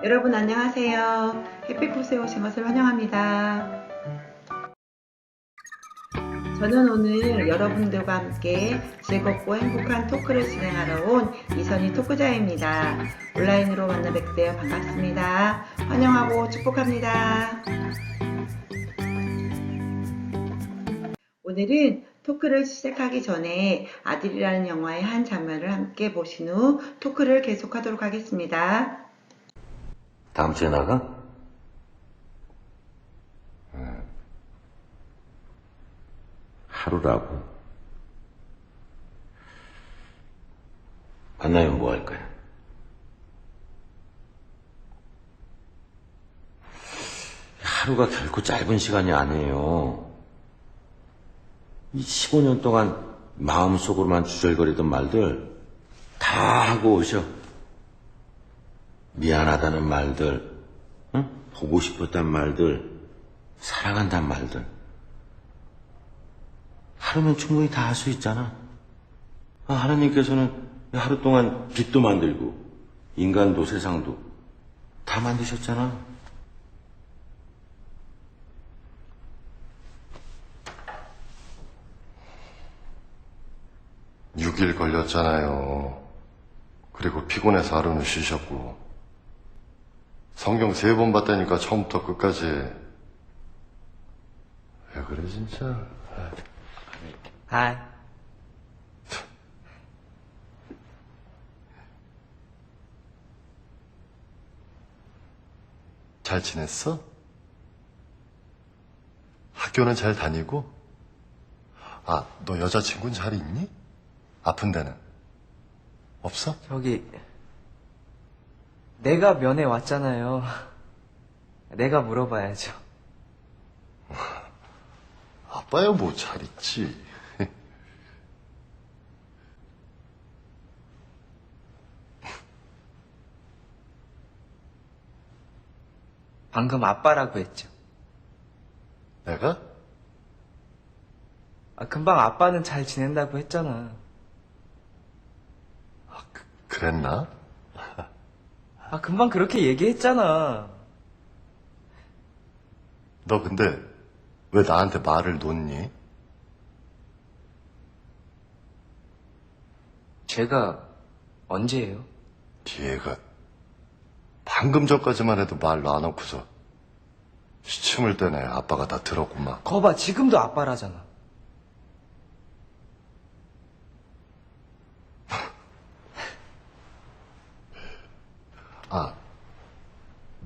여러분 안녕하세요. 햇빛곳에 오신 것을 환영합니다. 저는 오늘 여러분들과 함께 즐겁고 행복한 토크를 진행하러 온 이선희 토크자입니다. 온라인으로 만나 뵙게 반갑습니다. 환영하고 축복합니다. 오늘은 토크를 시작하기 전에 아들이라는 영화의 한 장면을 함께 보신 후 토크를 계속하도록 하겠습니다. 다음 주에 나가? 하루라고. 만나면 뭐 할 거야? 하루가 결코 짧은 시간이 아니에요. 이 15년 동안 마음속으로만 주절거리던 말들 다 하고 오셔. 미안하다는 말들, 응? 보고 싶었단 말들, 사랑한다는 말들. 하루면 충분히 다 할 수 있잖아. 하나님께서는 하루 동안 빛도 만들고 인간도 세상도 다 만드셨잖아. 육 일 걸렸잖아요. 그리고 피곤해서 하루는 쉬셨고. 성경 3번 봤다니까 처음부터 끝까지. 왜 그래 진짜. 하이. 잘 지냈어? 학교는 잘 다니고? 너 여자친구는 잘 있니? 아픈 데는? 없어? 저기, 내가 면회 왔잖아요. 내가 물어봐야죠. 아빠야 뭐 잘 있지. 방금 아빠라고 했죠. 내가? 금방 아빠는 잘 지낸다고 했잖아. 그랬나? 금방 그렇게 얘기했잖아. 너 근데 왜 나한테 말을 놓니? 제가 언제예요? 얘가 방금 전까지만 해도 말 놔놓고서 시침을 떼네. 아빠가 다 들었구만. 거봐, 지금도 아빠라잖아.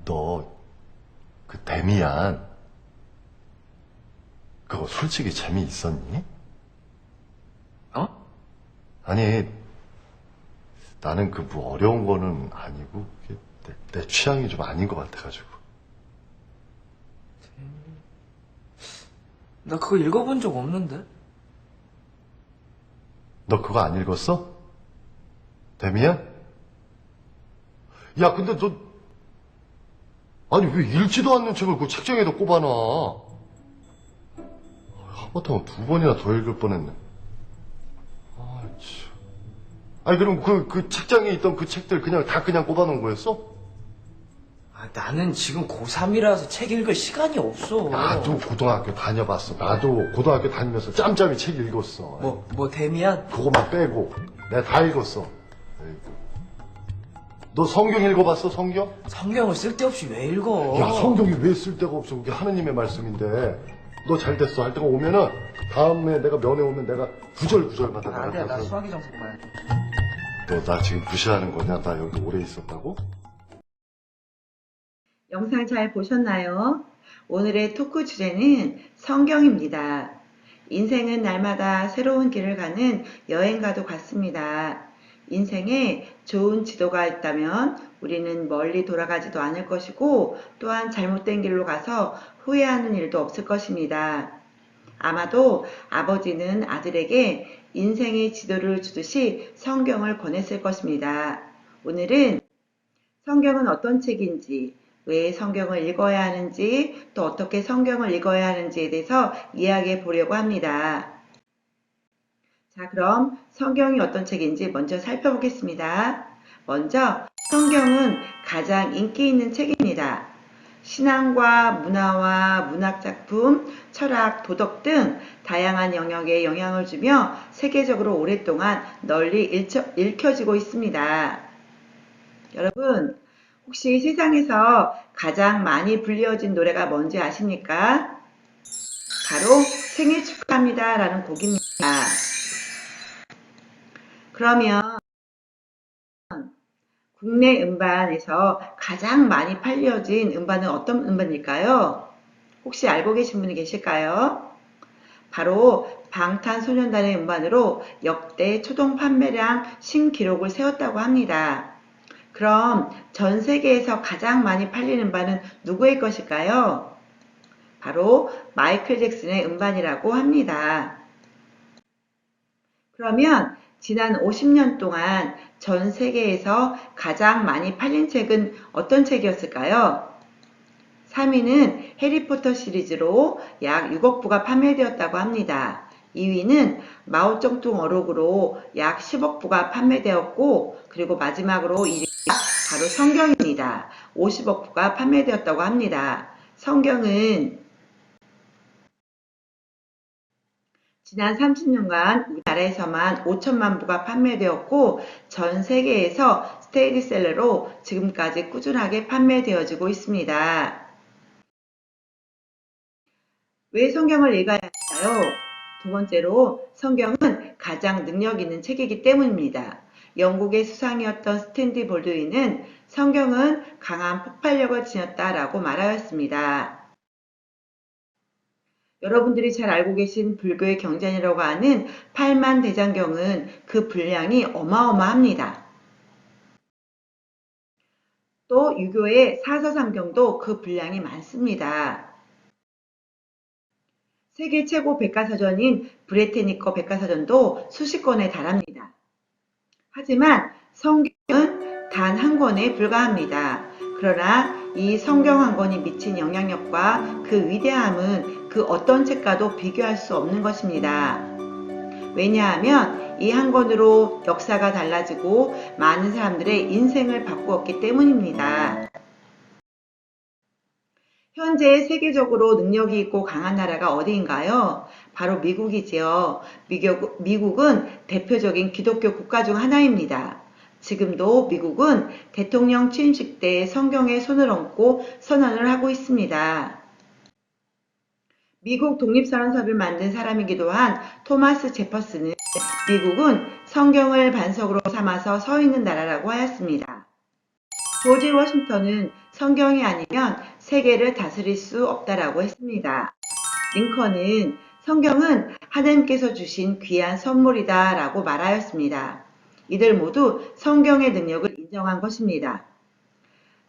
너 그 데미안 그거 솔직히 재미있었니? 어? 아니 나는 그 뭐 어려운 거는 아니고 그게 내 취향이 좀 아닌 것 같아가지고. 나 그거 읽어본 적 없는데? 너 그거 안 읽었어? 데미안? 야 근데 너 아니 왜 읽지도 않는 책을 그 책장에다 꼽아놔. 하마터면 2번이나 더 읽을 뻔했네. 참. 아니 그럼 그 책장에 있던 그 책들 그냥 다 그냥 꼽아놓은 거였어? 나는 지금 고3이라서 책 읽을 시간이 없어. 나도 고등학교 다녀봤어. 나도 고등학교 다니면서 짬짬이 책 읽었어. 뭐, 데미안? 그거만 빼고 내가 다 읽었어. 에이구. 너 성경 읽어봤어? 성경? 성경을 쓸데없이 왜 읽어? 야 성경이 왜 쓸데가 없어. 그게 하느님의 말씀인데. 너 잘 됐어 할 때가 오면은 다음에 내가 면회 오면 내가 구절마다 안 돼, 나 가서 수학이 정석 봐야 돼. 너 나 지금 무시하는 거냐? 나 여기 오래 있었다고? 영상 잘 보셨나요? 오늘의 토크 주제는 성경입니다. 인생은 날마다 새로운 길을 가는 여행과도 같습니다. 인생에 좋은 지도가 있다면 우리는 멀리 돌아가지도 않을 것이고 또한 잘못된 길로 가서 후회하는 일도 없을 것입니다. 아마도 아버지는 아들에게 인생의 지도를 주듯이 성경을 권했을 것입니다. 오늘은 성경은 어떤 책인지, 왜 성경을 읽어야 하는지, 또 어떻게 성경을 읽어야 하는지에 대해서 이야기해 보려고 합니다. 자, 그럼 성경이 어떤 책인지 먼저 살펴보겠습니다. 먼저 성경은 가장 인기 있는 책입니다. 신앙과 문화와 문학작품, 철학, 도덕 등 다양한 영역에 영향을 주며 세계적으로 오랫동안 널리 읽혀지고 있습니다. 여러분, 혹시 세상에서 가장 많이 불려진 노래가 뭔지 아십니까? 바로 생일 축하합니다 라는 곡입니다. 그러면 국내 음반에서 가장 많이 팔려진 음반은 어떤 음반일까요? 혹시 알고 계신 분이 계실까요? 바로 방탄소년단의 음반으로 역대 초동 판매량 신기록을 세웠다고 합니다. 그럼 전 세계에서 가장 많이 팔린 음반은 누구의 것일까요? 바로 마이클 잭슨의 음반이라고 합니다. 그러면 지난 50년 동안 전 세계에서 가장 많이 팔린 책은 어떤 책이었을까요? 3위는 해리포터 시리즈로 약 6억 부가 판매되었다고 합니다. 2위는 마오쩌둥 어록으로 약 10억 부가 판매되었고, 그리고 마지막으로 1위가 바로 성경입니다. 50억 부가 판매되었다고 합니다. 성경은 지난 30년간 우리나라에서만 5천만 부가 판매되었고 전 세계에서 스테디셀러로 지금까지 꾸준하게 판매되어지고 있습니다. 왜 성경을 읽어야 할까요? 두 번째로 성경은 가장 능력 있는 책이기 때문입니다. 영국의 수상이었던 스탠리 볼드윈은 성경은 강한 폭발력을 지녔다라고 말하였습니다. 여러분들이 잘 알고 계신 불교의 경전이라고 하는 8만 대장경은 그 분량이 어마어마합니다. 또 유교의 사서삼경도 그 분량이 많습니다. 세계 최고 백과사전인 브레테니커 백과사전도 수십 권에 달합니다. 하지만 성경은 단 한 권에 불과합니다. 그러나 이 성경 한 권이 미친 영향력과 그 위대함은 그 어떤 책과도 비교할 수 없는 것입니다. 왜냐하면 이 한 권으로 역사가 달라지고 많은 사람들의 인생을 바꾸었기 때문입니다. 현재 세계적으로 능력이 있고 강한 나라가 어디인가요? 바로 미국이지요. 미국은 대표적인 기독교 국가 중 하나입니다. 지금도 미국은 대통령 취임식 때 성경에 손을 얹고 선언을 하고 있습니다. 미국 독립선언서를 만든 사람이기도 한 토마스 제퍼슨은 미국은 성경을 반석으로 삼아서 서 있는 나라라고 하였습니다. 조지 워싱턴은 성경이 아니면 세계를 다스릴 수 없다라고 했습니다. 링컨은 성경은 하나님께서 주신 귀한 선물이다 라고 말하였습니다. 이들 모두 성경의 능력을 인정한 것입니다.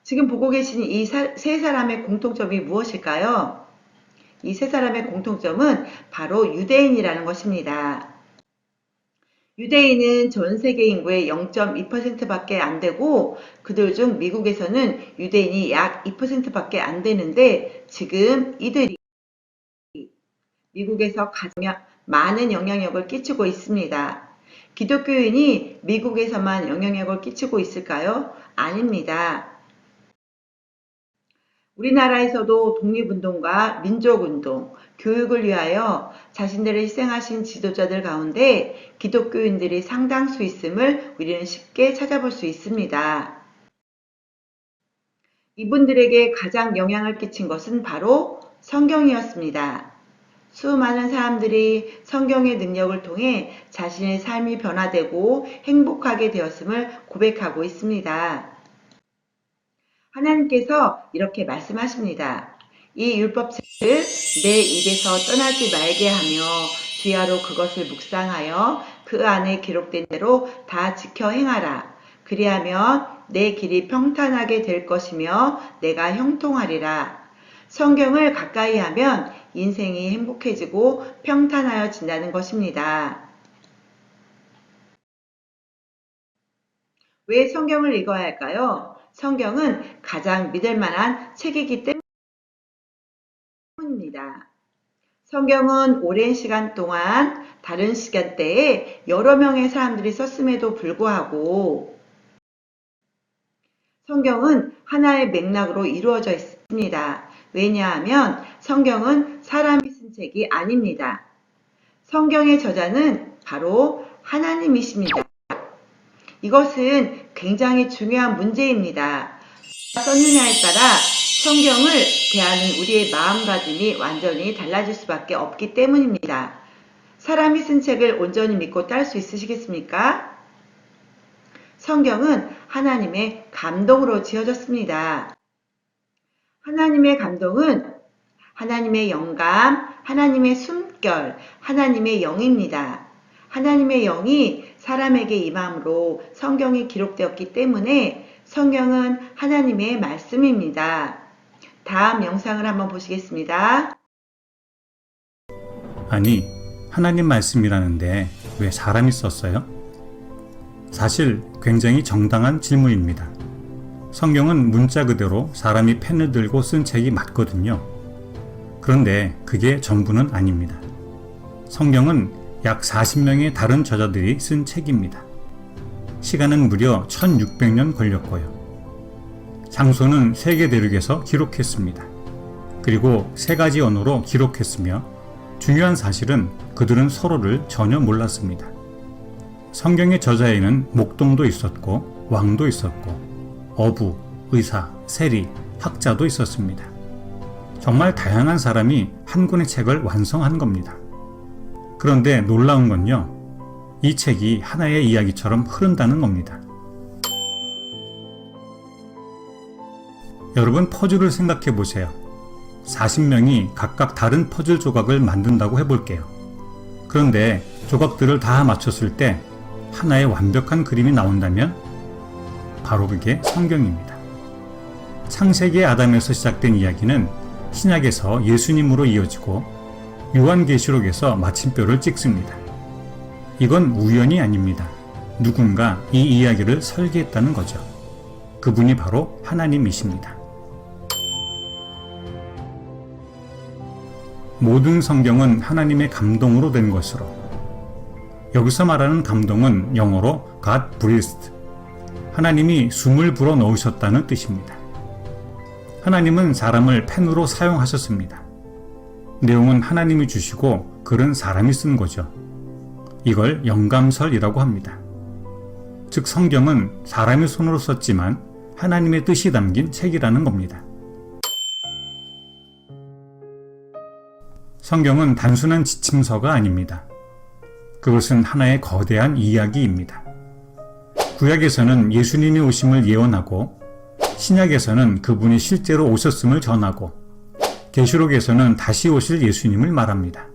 지금 보고 계신 이 세 사람의 공통점이 무엇일까요? 이 세 사람의 공통점은 바로 유대인이라는 것입니다. 유대인은 전 세계 인구의 0.2%밖에 안 되고 그들 중 미국에서는 유대인이 약 2%밖에 안 되는데 지금 이들이 미국에서 가장 많은 영향력을 끼치고 있습니다. 기독교인이 미국에서만 영향력을 끼치고 있을까요? 아닙니다. 우리나라에서도 독립운동과 민족운동, 교육을 위하여 자신들을 희생하신 지도자들 가운데 기독교인들이 상당수 있음을 우리는 쉽게 찾아볼 수 있습니다. 이분들에게 가장 영향을 끼친 것은 바로 성경이었습니다. 수많은 사람들이 성경의 능력을 통해 자신의 삶이 변화되고 행복하게 되었음을 고백하고 있습니다. 하나님께서 이렇게 말씀하십니다. 이 율법책을 내 입에서 떠나지 말게 하며 주야로 그것을 묵상하여 그 안에 기록된 대로 다 지켜 행하라. 그리하면 내 길이 평탄하게 될 것이며 내가 형통하리라. 성경을 가까이 하면 인생이 행복해지고 평탄하여진다는 것입니다. 왜 성경을 읽어야 할까요? 성경은 가장 믿을 만한 책이기 때문입니다. 성경은 오랜 시간 동안 다른 시간대에 여러 명의 사람들이 썼음에도 불구하고 성경은 하나의 맥락으로 이루어져 있습니다. 왜냐하면 성경은 사람이 쓴 책이 아닙니다. 성경의 저자는 바로 하나님이십니다. 이것은 굉장히 중요한 문제입니다. 누가 썼느냐에 따라 성경을 대하는 우리의 마음가짐이 완전히 달라질 수밖에 없기 때문입니다. 사람이 쓴 책을 온전히 믿고 따를 수 있으시겠습니까? 성경은 하나님의 감동으로 지어졌습니다. 하나님의 감동은 하나님의 영감, 하나님의 숨결, 하나님의 영입니다. 하나님의 영이 사람에게 임함으로 성경이 기록되었기 때문에 성경은 하나님의 말씀입니다. 다음 영상을 한번 보시겠습니다. 아니, 하나님 말씀이라는데 왜 사람이 썼어요? 사실 굉장히 정당한 질문입니다. 성경은 문자 그대로 사람이 펜을 들고 쓴 책이 맞거든요. 그런데 그게 전부는 아닙니다. 성경은 약 40명의 다른 저자들이 쓴 책입니다. 시간은 무려 1600년 걸렸고요. 장소는 세계 대륙에서 기록했습니다. 그리고 3가지 언어로 기록했으며 중요한 사실은 그들은 서로를 전혀 몰랐습니다. 성경의 저자에는 목동도 있었고 왕도 있었고 어부, 의사, 세리, 학자도 있었습니다. 정말 다양한 사람이 한 권의 책을 완성한 겁니다. 그런데 놀라운 건요, 이 책이 하나의 이야기처럼 흐른다는 겁니다. 여러분, 퍼즐을 생각해 보세요. 40명이 각각 다른 퍼즐 조각을 만든다고 해볼게요. 그런데 조각들을 다 맞췄을 때 하나의 완벽한 그림이 나온다면 바로 그게 성경입니다. 창세기의 아담에서 시작된 이야기는 신약에서 예수님으로 이어지고 요한계시록에서 마침표를 찍습니다. 이건 우연이 아닙니다. 누군가 이 이야기를 설계했다는 거죠. 그분이 바로 하나님이십니다. 모든 성경은 하나님의 감동으로 된 것으로, 여기서 말하는 감동은 영어로 God breathed, 하나님이 숨을 불어 넣으셨다는 뜻입니다. 하나님은 사람을 펜으로 사용하셨습니다. 내용은 하나님이 주시고 글은 사람이 쓴 거죠. 이걸 영감설이라고 합니다. 즉 성경은 사람의 손으로 썼지만 하나님의 뜻이 담긴 책이라는 겁니다. 성경은 단순한 지침서가 아닙니다. 그것은 하나의 거대한 이야기입니다. 구약에서는 예수님이 오심을 예언하고, 신약에서는 그분이 실제로 오셨음을 전하고, 계시록에서는 다시 오실 예수님을 말합니다.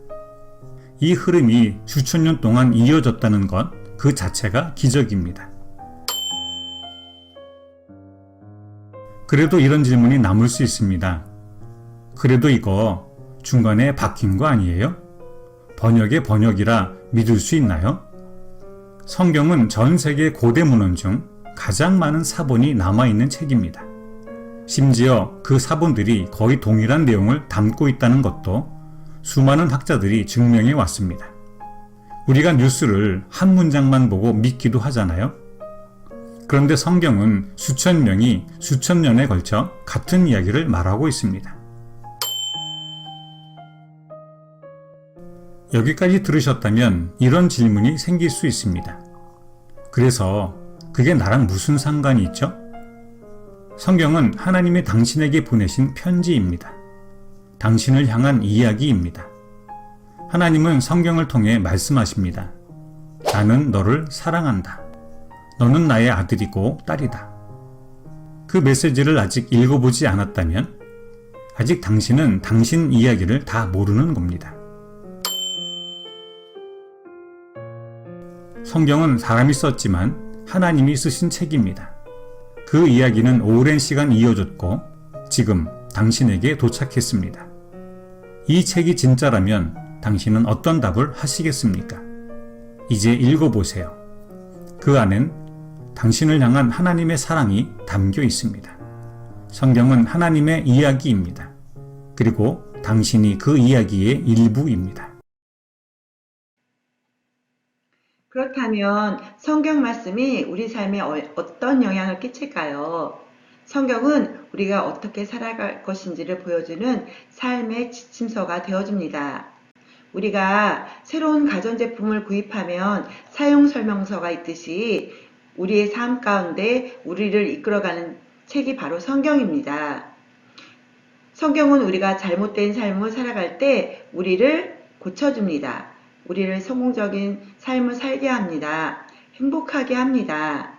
이 흐름이 수천 년 동안 이어졌다는 것 그 자체가 기적입니다. 그래도 이런 질문이 남을 수 있습니다. 그래도 이거 중간에 박힌 거 아니에요? 번역의 번역이라 믿을 수 있나요? 성경은 전 세계 고대 문헌 중 가장 많은 사본이 남아있는 책입니다. 심지어 그 사본들이 거의 동일한 내용을 담고 있다는 것도 수많은 학자들이 증명해 왔습니다. 우리가 뉴스를 한 문장만 보고 믿기도 하잖아요. 그런데 성경은 수천 명이 수천 년에 걸쳐 같은 이야기를 말하고 있습니다. 여기까지 들으셨다면 이런 질문이 생길 수 있습니다. 그래서 그게 나랑 무슨 상관이 있죠? 성경은 하나님이 당신에게 보내신 편지입니다. 당신을 향한 이야기입니다. 하나님은 성경을 통해 말씀하십니다. 나는 너를 사랑한다. 너는 나의 아들이고 딸이다. 그 메시지를 아직 읽어보지 않았다면 아직 당신은 당신 이야기를 다 모르는 겁니다. 성경은 사람이 썼지만 하나님이 쓰신 책입니다. 그 이야기는 오랜 시간 이어졌고 지금 당신에게 도착했습니다. 이 책이 진짜라면 당신은 어떤 답을 하시겠습니까? 이제 읽어보세요. 그 안엔 당신을 향한 하나님의 사랑이 담겨 있습니다. 성경은 하나님의 이야기입니다. 그리고 당신이 그 이야기의 일부입니다. 그렇다면 성경 말씀이 우리 삶에 어떤 영향을 끼칠까요? 성경은 우리가 어떻게 살아갈 것인지를 보여주는 삶의 지침서가 되어줍니다. 우리가 새로운 가전제품을 구입하면 사용설명서가 있듯이 우리의 삶 가운데 우리를 이끌어가는 책이 바로 성경입니다. 성경은 우리가 잘못된 삶을 살아갈 때 우리를 고쳐줍니다. 우리를 성공적인 삶을 살게 합니다. 행복하게 합니다.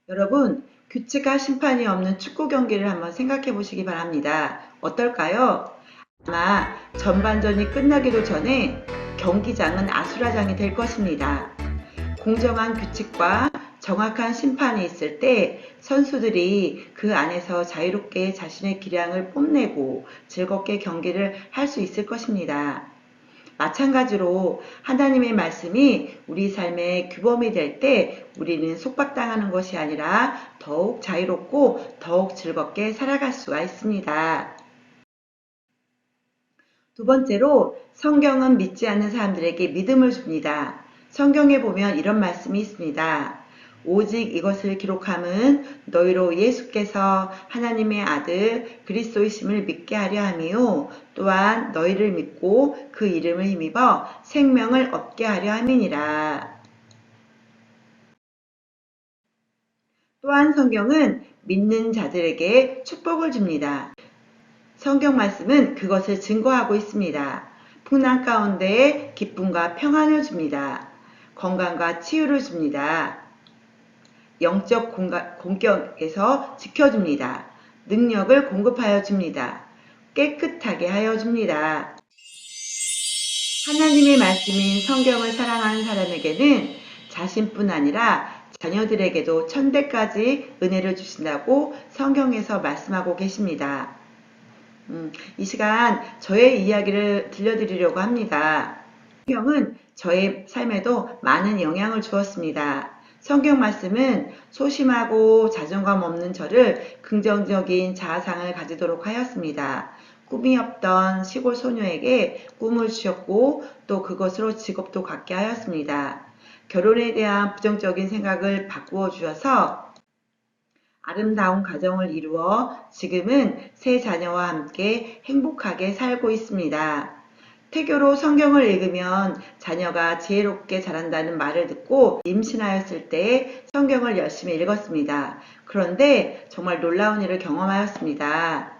여러분, 규칙과 심판이 없는 축구 경기를 한번 생각해 보시기 바랍니다. 어떨까요? 아마 전반전이 끝나기도 전에 경기장은 아수라장이 될 것입니다. 공정한 규칙과 정확한 심판이 있을 때 선수들이 그 안에서 자유롭게 자신의 기량을 뽐내고 즐겁게 경기를 할 수 있을 것입니다. 마찬가지로 하나님의 말씀이 우리 삶의 규범이 될 때 우리는 속박당하는 것이 아니라 더욱 자유롭고 더욱 즐겁게 살아갈 수가 있습니다. 두 번째로 성경은 믿지 않는 사람들에게 믿음을 줍니다. 성경에 보면 이런 말씀이 있습니다. 오직 이것을 기록함은 너희로 예수께서 하나님의 아들 그리스도이심을 믿게 하려 함이요 또한 너희를 믿고 그 이름을 힘입어 생명을 얻게 하려 함이니라. 또한 성경은 믿는 자들에게 축복을 줍니다. 성경 말씀은 그것을 증거하고 있습니다. 풍랑 가운데 기쁨과 평안을 줍니다. 건강과 치유를 줍니다. 영적 공격에서 지켜줍니다. 능력을 공급하여 줍니다. 깨끗하게 하여 줍니다. 하나님의 말씀인 성경을 사랑하는 사람에게는 자신뿐 아니라 자녀들에게도 천대까지 은혜를 주신다고 성경에서 말씀하고 계십니다. 이 시간 저의 이야기를 들려드리려고 합니다. 성경은 저의 삶에도 많은 영향을 주었습니다. 성경 말씀은 소심하고 자존감 없는 저를 긍정적인 자아상을 가지도록 하였습니다. 꿈이 없던 시골 소녀에게 꿈을 주셨고 또 그것으로 직업도 갖게 하였습니다. 결혼에 대한 부정적인 생각을 바꾸어 주셔서 아름다운 가정을 이루어 지금은 세 자녀와 함께 행복하게 살고 있습니다. 태교로 성경을 읽으면 자녀가 지혜롭게 자란다는 말을 듣고 임신하였을 때 성경을 열심히 읽었습니다. 그런데 정말 놀라운 일을 경험하였습니다.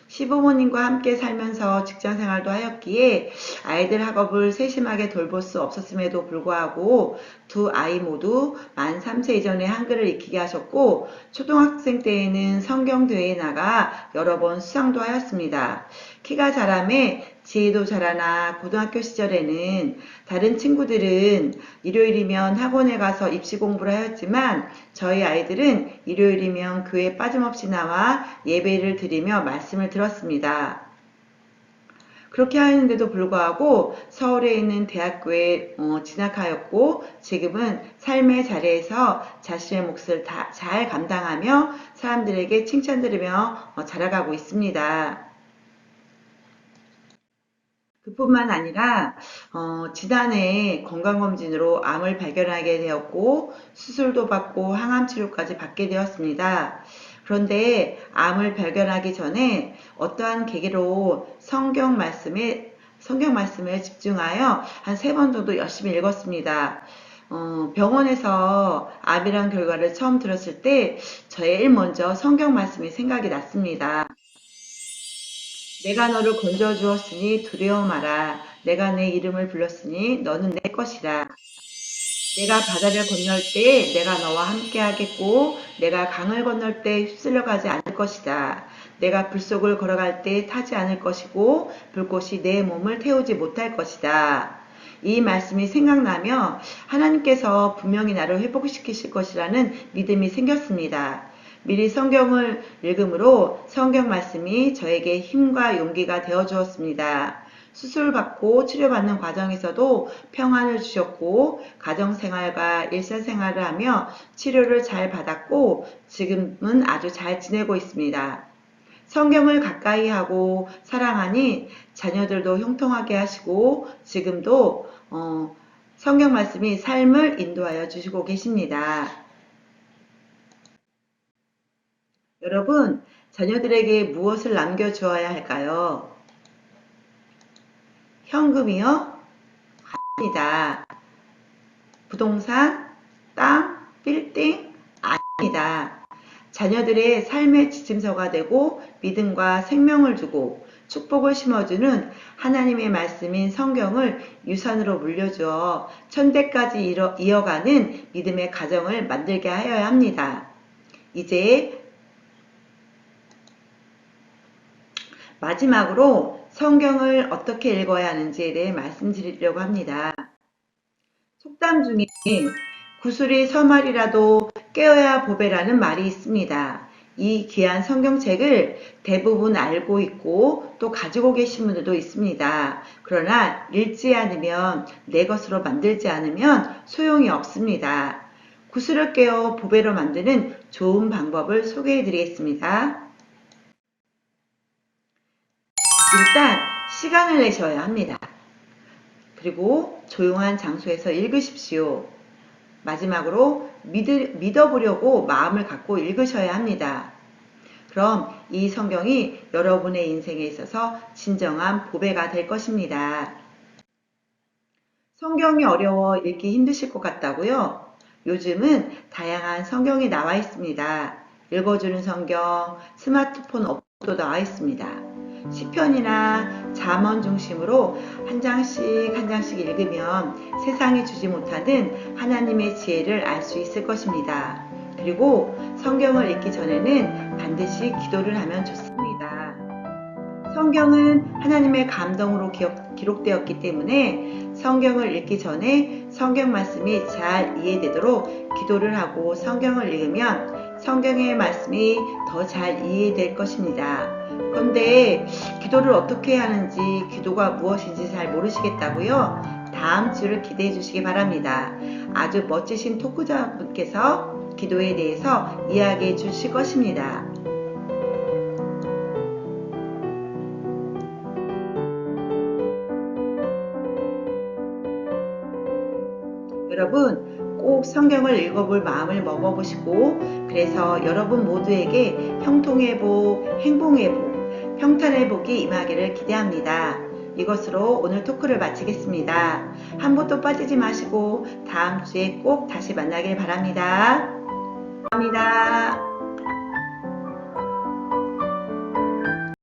시부모님과 함께 살면서 직장생활도 하였기에 아이들 학업을 세심하게 돌볼 수 없었음에도 불구하고 두 아이 모두 만 3세 이전에 한글을 익히게 하셨고 초등학생 때에는 성경대회에 나가 여러 번 수상도 하였습니다. 키가 자라매 지혜도 자라나 고등학교 시절에는 다른 친구들은 일요일이면 학원에 가서 입시 공부를 하였지만 저희 아이들은 일요일이면 교회에 빠짐없이 나와 예배를 드리며 말씀을 들었습니다. 그렇게 하였는데도 불구하고 서울에 있는 대학교에 진학하였고 지금은 삶의 자리에서 자신의 몫을 잘 감당하며 사람들에게 칭찬드리며 자라가고 있습니다. 그뿐만 아니라 지난해 건강검진으로 암을 발견하게 되었고 수술도 받고 항암치료까지 받게 되었습니다. 그런데 암을 발견하기 전에 어떠한 계기로 성경 말씀을 집중하여 한 3번 정도 열심히 읽었습니다. 병원에서 암이란 결과를 처음 들었을 때 제일 먼저 성경 말씀이 생각이 났습니다. 내가 너를 건져주었으니 두려워 마라. 내가 내 이름을 불렀으니 너는 내 것이라. 내가 바다를 건널 때 내가 너와 함께 하겠고 내가 강을 건널 때 휩쓸려 가지 않을 것이다. 내가 불속을 걸어갈 때 타지 않을 것이고 불꽃이 내 몸을 태우지 못할 것이다. 이 말씀이 생각나며 하나님께서 분명히 나를 회복시키실 것이라는 믿음이 생겼습니다. 미리 성경을 읽음으로 성경 말씀이 저에게 힘과 용기가 되어 주었습니다. 수술받고 치료받는 과정에서도 평안을 주셨고 가정생활과 일상생활을 하며 치료를 잘 받았고 지금은 아주 잘 지내고 있습니다. 성경을 가까이 하고 사랑하니 자녀들도 형통하게 하시고 지금도 성경 말씀이 삶을 인도하여 주시고 계십니다. 여러분, 자녀들에게 무엇을 남겨주어야 할까요? 현금이요? 아닙니다. 부동산, 땅, 빌딩? 아닙니다. 자녀들의 삶의 지침서가 되고 믿음과 생명을 주고 축복을 심어주는 하나님의 말씀인 성경을 유산으로 물려주어 천대까지 이어가는 믿음의 가정을 만들게 하여야 합니다. 이제 마지막으로 성경을 어떻게 읽어야 하는지에 대해 말씀드리려고 합니다. 속담 중에 구슬이 서말이라도 깨어야 보배라는 말이 있습니다. 이 귀한 성경책을 대부분 알고 있고 또 가지고 계신 분들도 있습니다. 그러나 읽지 않으면 내 것으로 만들지 않으면 소용이 없습니다. 구슬을 깨어 보배로 만드는 좋은 방법을 소개해 드리겠습니다. 일단 시간을 내셔야 합니다. 그리고 조용한 장소에서 읽으십시오. 마지막으로 믿어보려고 마음을 갖고 읽으셔야 합니다. 그럼 이 성경이 여러분의 인생에 있어서 진정한 보배가 될 것입니다. 성경이 어려워 읽기 힘드실 것 같다고요? 요즘은 다양한 성경이 나와 있습니다. 읽어주는 성경, 스마트폰 어플도 나와 있습니다. 시편이나 잠언 중심으로 한 장씩 한 장씩 읽으면 세상이 주지 못하는 하나님의 지혜를 알 수 있을 것입니다. 그리고 성경을 읽기 전에는 반드시 기도를 하면 좋습니다. 성경은 하나님의 감동으로 기록되었기 때문에 성경을 읽기 전에 성경 말씀이 잘 이해되도록 기도를 하고 성경을 읽으면 성경의 말씀이 더 잘 이해될 것입니다. 그런데 기도를 어떻게 하는지, 기도가 무엇인지 잘 모르시겠다고요? 다음 주를 기대해 주시기 바랍니다. 아주 멋지신 토크자분께서 기도에 대해서 이야기해 주실 것입니다. 여러분, 꼭 성경을 읽어볼 마음을 먹어보시고, 그래서 여러분 모두에게 형통회복, 행복회복, 평탄회복이 임하기를 기대합니다. 이것으로 오늘 토크를 마치겠습니다. 한 번도 빠지지 마시고 다음 주에 꼭 다시 만나길 바랍니다. 감사합니다.